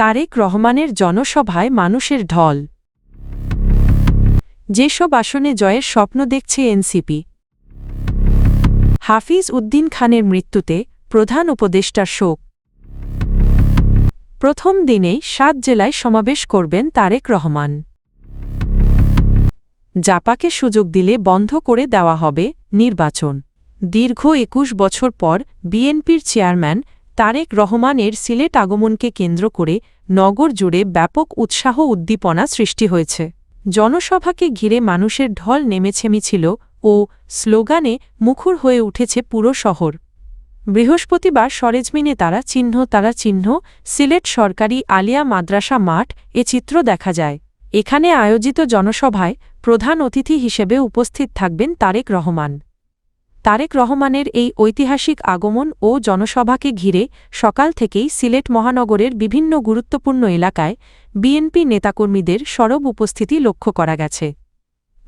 তারেক রহমানের জনসভায় মানুষের ঢল। যেসব আসনে জয়ের স্বপ্ন দেখছে এনসিপি। হাফিজ উদ্দিন খানের মৃত্যুতে প্রধান উপদেষ্টার শোক। প্রথম দিনেই ৭ জেলায় সমাবেশ করবেন তারেক রহমান। জাপাকে সুযোগ দিলে বন্ধ করে দেওয়া হবে নির্বাচন। দীর্ঘ ২১ বছর পর বিএনপির চেয়ারম্যান তারেক রহমানের সিলেট আগমনকে কেন্দ্র করে নগর জুড়ে ব্যাপক উৎসাহ উদ্দীপনা সৃষ্টি হয়েছে। জনসভাকে ঘিরে মানুষের ঢল নেমেছে মিছিল ও স্লোগানে মুখর হয়ে উঠেছে পুরো শহর। বৃহস্পতিবার সরেজমিনে তারা চিহ্ন সিলেট সরকারি আলিয়া মাদ্রাসা মাঠ এ চিত্র দেখা যায়। এখানে আয়োজিত জনসভায় প্রধান অতিথি হিসেবে উপস্থিত থাকবেন তারেক রহমান। তারেক রহমানের এই ঐতিহাসিক আগমন ও জনসভাকে ঘিরে সকাল থেকেই সিলেট মহানগরের বিভিন্ন গুরুত্বপূর্ণ এলাকায় বিএনপি নেতাকর্মীদের সরব উপস্থিতি লক্ষ্য করা গেছে।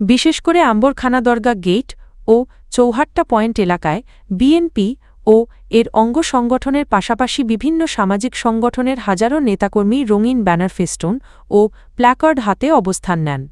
বিশেষ করে আম্বরখানা দরগা গেট ও চৌহাট্টা পয়েন্ট এলাকায় বিএনপি ও এর অঙ্গ সংগঠনের পাশাপাশি বিভিন্ন সামাজিক সংগঠনের হাজারো নেতাকর্মী রঙিন ব্যানার ফেস্টুন ও প্ল্যাকার্ড হাতে অবস্থান নেন।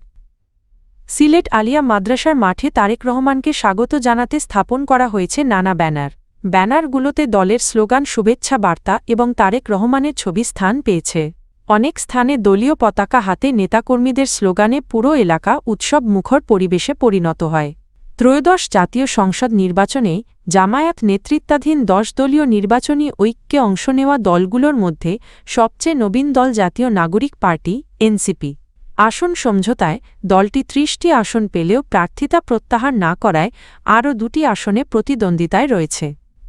সিলেট আলিয়া মাদ্রাসার মাঠে তারেক রহমানকে স্বাগত জানাতে স্থাপন করা হয়েছে নানা ব্যানার। ব্যানারগুলোতে দলের স্লোগান, শুভেচ্ছা বার্তা এবং তারেক রহমানের ছবি স্থান পেয়েছে। অনেক স্থানে দলীয় পতাকা হাতে নেতাকর্মীদের স্লোগানে পুরো এলাকা উৎসব মুখর পরিবেশে পরিণত হয়। ত্রয়োদশ জাতীয় সংসদ নির্বাচনে জামায়াত নেতৃত্বাধীন ১০ দলীয় নির্বাচনী ঐক্যে অংশ নেওয়া দলগুলোর মধ্যে সবচেয়ে নবীন দল জাতীয় নাগরিক পার্টি এনসিপি। আসন সমঝোতায় দলটি ৩০টি আসন পেলেও প্রার্থিতা প্রত্যাহার না করায় আরও ২টি আসনে প্রতিদ্বন্দ্বিতায় রয়েছে।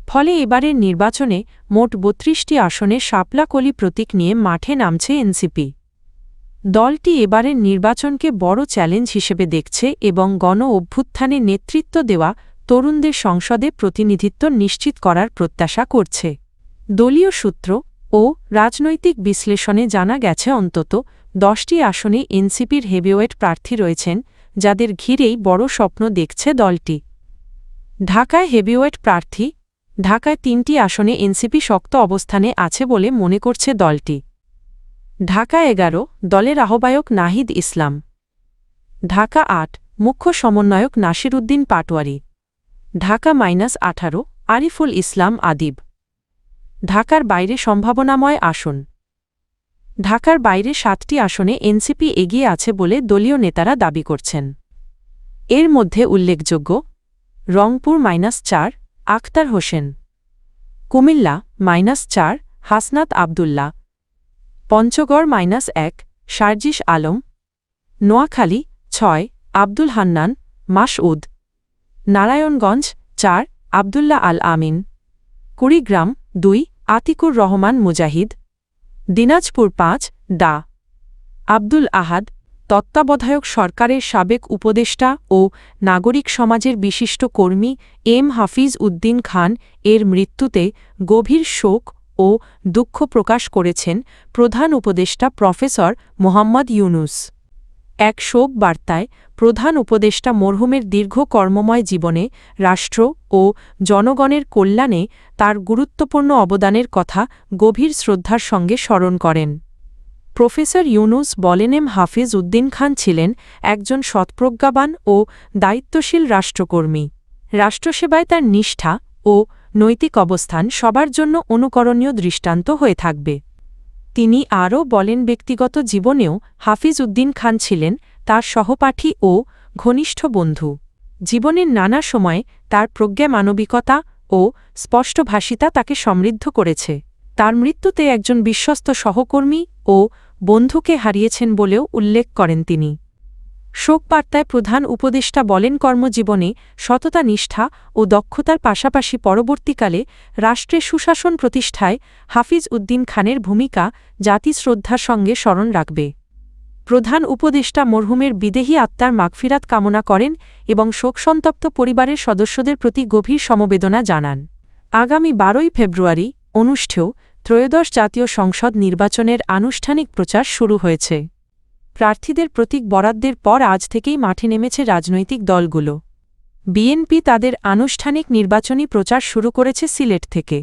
ফলে এবারের নির্বাচনে মোট ৩২টি আসনে শাপলা কলি প্রতীক নিয়ে মাঠে নামছে এনসিপি। দলটি এবারের নির্বাচনকে বড় চ্যালেঞ্জ হিসেবে দেখছে এবং গণ অভ্যুত্থানে নেতৃত্ব দেওয়া তরুণদের সংসদে প্রতিনিধিত্ব নিশ্চিত করার প্রত্যাশা করছে। দলীয় সূত্র ও রাজনৈতিক বিশ্লেষণে জানা গেছে অন্তত ১০টি আসনে এনসিপির হেভিওয়েট প্রার্থী রয়েছেন, যাদের ঘিরেই বড় স্বপ্ন দেখছে দলটি। ঢাকায় হেভিওয়েট প্রার্থী। ঢাকায় ৩টি আসনে এনসিপি শক্ত অবস্থানে আছে বলে মনে করছে দলটি। ঢাকা ১১ দলের আহ্বায়ক নাহিদ ইসলাম। ঢাকা ৮ মুখ্য সমন্বয়ক নাসিরউদ্দিন পাটোয়ারি। ঢাকা -18 আরিফুল ইসলাম আদিব। ঢাকার বাইরে সম্ভাবনাময় আসন। ঢাকার বাইরে ৭টি আসনে এনসিপি এগিয়ে আছে বলে দলীয় নেতারা দাবি করছেন। এর মধ্যে উল্লেখযোগ্য: রংপুর -4 আখতার হোসেন, কুমিল্লা -4 হাসনাত আবদুল্লাহ, পঞ্চগড় -1 সার্জিস আলম, নোয়াখালী ৬ আব্দুল হান্নান মাসউদ, নারায়ণগঞ্জ ৪ আবদুল্লাহ আল আমিন, কুড়িগ্রাম ২ আতিকুর রহমান মুজাহিদ, দিনাজপুর ৫ ডা আব্দুল আহাদ। তত্ত্বাবধায়ক সরকারের সাবেক উপদেষ্টা ও নাগরিক সমাজের বিশিষ্ট কর্মী এম হাফিজ উদ্দিন খান এর মৃত্যুতে গভীর শোক ও দুঃখ প্রকাশ করেছেন প্রধান উপদেষ্টা প্রফেসর মোহাম্মদ ইউনুস। এক শোক বার্তায় প্রধান উপদেষ্টা মরহুমের দীর্ঘ কর্মময় জীবনে রাষ্ট্র ও জনগণের কল্যাণে তার গুরুত্বপূর্ণ অবদানের কথা গভীর শ্রদ্ধার সঙ্গে স্মরণ করেন। প্রফেসর ইউনুস বলেন, এম হাফিজ উদ্দিন খান ছিলেন একজন সৎপ্রজ্ঞাবান ও দায়িত্বশীল রাষ্ট্রকর্মী। রাষ্ট্রসেবায় তার নিষ্ঠা ও নৈতিক অবস্থান সবার জন্য অনুকরণীয় দৃষ্টান্ত হয়ে থাকবে। তিনি আরও বলেন, ব্যক্তিগত জীবনেও হাফিজ উদ্দিন খান ছিলেন তার সহপাঠী ও ঘনিষ্ঠ বন্ধু। জীবনের নানা সময়ে তার প্রজ্ঞা, মানবিকতা ও স্পষ্টভাষিতা তাকে সমৃদ্ধ করেছে। তার মৃত্যুতে একজন বিশ্বস্ত সহকর্মী ও বন্ধুকে হারিয়েছেন বলেও উল্লেখ করেন তিনি। শোকবার্তায় প্রধান উপদেষ্টা বলেন, কর্মজীবনে সততা, নিষ্ঠা ও দক্ষতার পাশাপাশি পরবর্তীকালে রাষ্ট্রে সুশাসন প্রতিষ্ঠায় হাফিজ উদ্দিন খানের ভূমিকা জাতি শ্রদ্ধার সঙ্গে স্মরণ রাখবে। প্রধান উপদেষ্টা মরহুমের বিদেহী আত্মার মাগফিরাত কামনা করেন এবং শোকসন্তপ্ত পরিবারের সদস্যদের প্রতি গভীর সমবেদনা জানান। আগামী ১২ই ফেব্রুয়ারি অনুষ্ঠেয় ত্রয়োদশ জাতীয় সংসদ নির্বাচনের আনুষ্ঠানিক প্রচার শুরু হয়েছে। প্রার্থীদের প্রতীক বরাদ্দের পর আজ থেকেই মাঠে নেমেছে রাজনৈতিক দলগুলো। বিএনপি তাদের আনুষ্ঠানিক নির্বাচনী প্রচার শুরু করেছে সিলেট থেকে।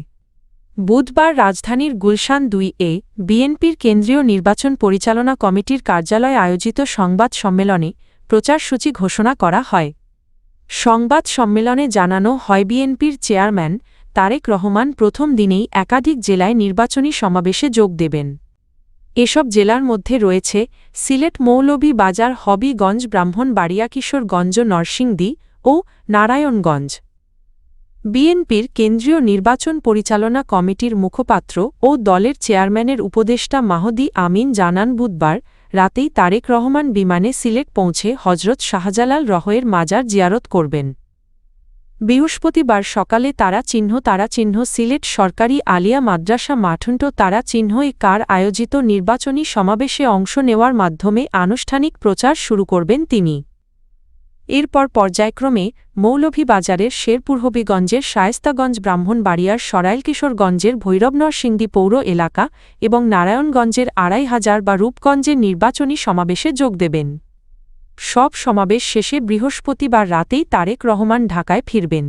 বুধবার রাজধানীর গুলশান 2-এ বিএনপির কেন্দ্রীয় নির্বাচন পরিচালনা কমিটির কার্যালয়ে আয়োজিত সংবাদ সম্মেলনে প্রচারসূচি ঘোষণা করা হয়। সংবাদ সম্মেলনে জানানো হয় বিএনপির চেয়ারম্যান তারেক রহমান প্রথম দিনেই একাধিক জেলায় নির্বাচনী সমাবেশে যোগ দেবেন। এসব জেলার মধ্যে রয়েছে সিলেট, মৌলভীবাজার, হবিগঞ্জ, ব্রাহ্মণবাড়িয়া, কিশোরগঞ্জ, নরসিংদী ও নারায়ণগঞ্জ। বিএনপির কেন্দ্রীয় নির্বাচন পরিচালনা কমিটির মুখপাত্র ও দলের চেয়ারম্যানের উপদেষ্টা মাহদি আমিন জানান, বুধবার রাতেই তারেক রহমান বিমানে সিলেট পৌঁছে হজরত শাহজালাল রহয়ের মাজার জিয়ারত করবেন। বৃহস্পতিবার সকালে তারা চিহ্ন সিলেট সরকারি আলিয়া মাদ্রাসা মাঠুন্ট তারা চিহ্ন-এ কার আয়োজিত নির্বাচনী সমাবেশে অংশ নেওয়ার মাধ্যমে আনুষ্ঠানিক প্রচার শুরু করবেন তিনি। এরপর পর্যায়ক্রমে মৌলভীবাজারের শেরপুর, হবিগঞ্জের শায়েস্তাগঞ্জ, ব্রাহ্মণবাড়িয়ার সরাইল, কিশোরগঞ্জের ভৈরবনরসিংদী পৌর এলাকা এবং নারায়ণগঞ্জের ২৫০০ বা রূপগঞ্জের নির্বাচনী সমাবেশে যোগ দেবেন। সব সমাবেশ শেষে বৃহস্পতিবার রাতেই তারেক রহমান ঢাকায় ফিরবেন।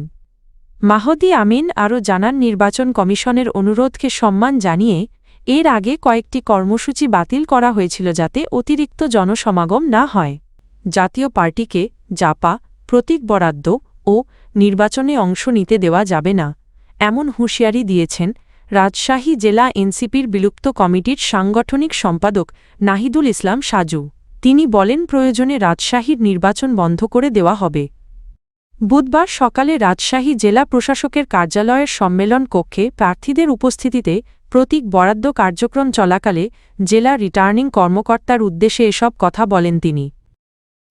মাহদি আমিন আরও জানান, নির্বাচন কমিশনের অনুরোধকে সম্মান জানিয়ে এর আগে কয়েকটি কর্মসূচি বাতিল করা হয়েছিল যাতে অতিরিক্ত জনসমাগম না হয়। জাতীয় পার্টিকে জাপা, প্রতীক বরাদ্দ ও নির্বাচনে অংশ নিতে দেওয়া যাবে না, এমন হুঁশিয়ারি দিয়েছেন রাজশাহী জেলা এনসিপির বিলুপ্ত কমিটির সাংগঠনিক সম্পাদক নাহিদুল ইসলাম সাজু। তিনি বলেন, প্রয়োজনে রাজশাহীর নির্বাচন বন্ধ করে দেওয়া হবে। বুধবার সকালে রাজশাহী জেলা প্রশাসকের কার্যালয়ের সম্মেলন কক্ষে প্রার্থীদের উপস্থিতিতে প্রতীক বরাদ্দ কার্যক্রম চলাকালে জেলা রিটার্নিং কর্মকর্তার উদ্দেশ্যে এসব কথা বলেন তিনি।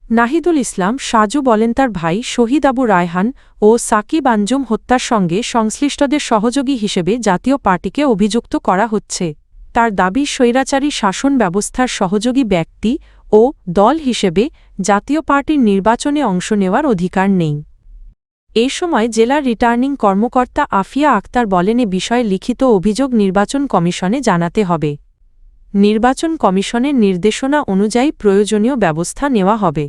নাহিদুল ইসলাম সাজু বলেন, তার ভাই শহীদ আবু রায়হান ও সাকিব আঞ্জুম হত্যার সঙ্গে সংশ্লিষ্টদের সহযোগী হিসেবে জাতীয় পার্টিকে অভিযুক্ত করা হচ্ছে। তার দাবি, স্বৈরাচারী শাসন ব্যবস্থার সহযোগী ব্যক্তি ও দল হিসেবে জাতীয় পার্টির নির্বাচনে অংশ নেওয়ার অধিকার নেই। এ সময় জেলার রিটার্নিং কর্মকর্তা আফিয়া আক্তার বলেন, এ বিষয়ে লিখিত অভিযোগ নির্বাচন কমিশনে জানাতে হবে। নির্বাচন কমিশনের নির্দেশনা অনুযায়ী প্রয়োজনীয় ব্যবস্থা নেওয়া হবে।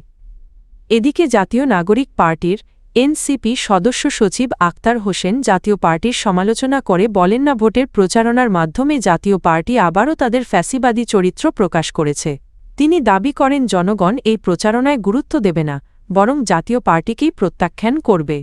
এদিকে জাতীয় নাগরিক পার্টির এনসিপি সদস্য সচিব আক্তার হোসেন জাতীয় পার্টির সমালোচনা করে বলেন, না ভোটের প্রচারণার মাধ্যমে জাতীয় পার্টি আবারও তাদের ফ্যাসিবাদী চরিত্র প্রকাশ করেছে। তিনি দাবি করেন, জনগণ এই প্রচারণায় গুরুত্ব দেবে না, বরং জাতীয় পার্টিকেই প্রত্যাখ্যান করবে।